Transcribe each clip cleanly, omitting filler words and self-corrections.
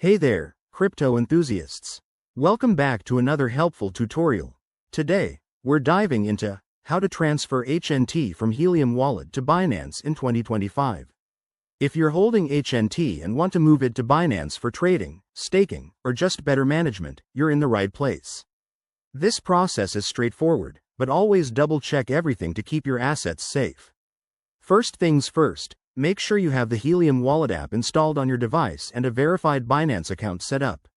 Hey there, crypto enthusiasts. Welcome back to another helpful tutorial. Today, we're diving into how to transfer HNT from Helium Wallet to Binance in 2025. If you're holding HNT and want to move it to Binance for trading, staking, or just better management, you're in the right place. This process is straightforward, but always double-check everything to keep your assets safe. First things first, make sure you have the Helium Wallet app installed on your device and a verified Binance account set up.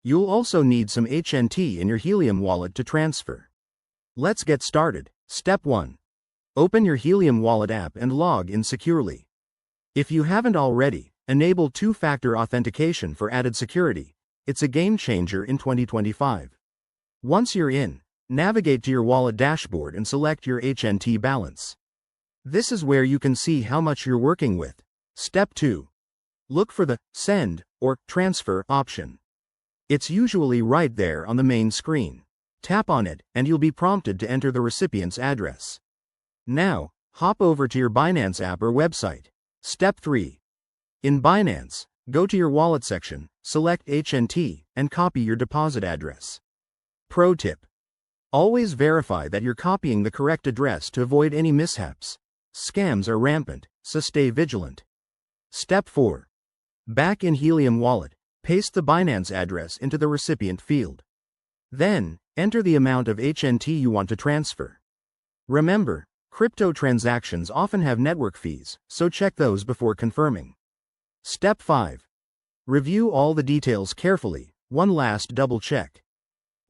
You'll also need some HNT in your Helium Wallet to transfer. Let's get started. Step 1. Open your Helium Wallet app and log in securely. If you haven't already, enable two-factor authentication for added security. It's a game changer in 2025. Once you're in, navigate to your wallet dashboard and select your HNT balance. This is where you can see how much you're working with. Step 2. Look for the Send or Transfer option. It's usually right there on the main screen. Tap on it, and you'll be prompted to enter the recipient's address. Now, hop over to your Binance app or website. Step 3. In Binance, go to your wallet section, select HNT, and copy your deposit address. Pro tip: always verify that you're copying the correct address to avoid any mishaps. Scams are rampant, so stay vigilant. Step 4. Back in Helium Wallet, paste the Binance address into the recipient field. Then, enter the amount of HNT you want to transfer. Remember, crypto transactions often have network fees, so check those before confirming. Step 5. Review all the details carefully. One last double check.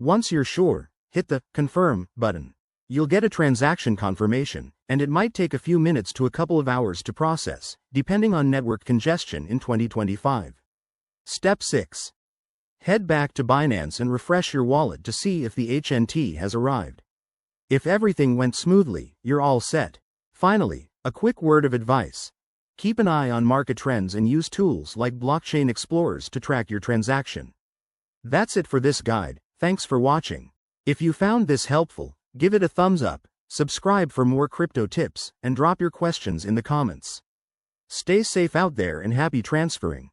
Once you're sure, hit the Confirm button. You'll get a transaction confirmation, and it might take a few minutes to a couple of hours to process, depending on network congestion in 2025. Step 6. Head back to Binance and refresh your wallet to see if the HNT has arrived. If everything went smoothly, you're all set. Finally, a quick word of advice. Keep an eye on market trends and use tools like blockchain explorers to track your transaction. That's it for this guide. Thanks for watching. If you found this helpful, give it a thumbs up, subscribe for more crypto tips, and drop your questions in the comments. Stay safe out there and happy transferring.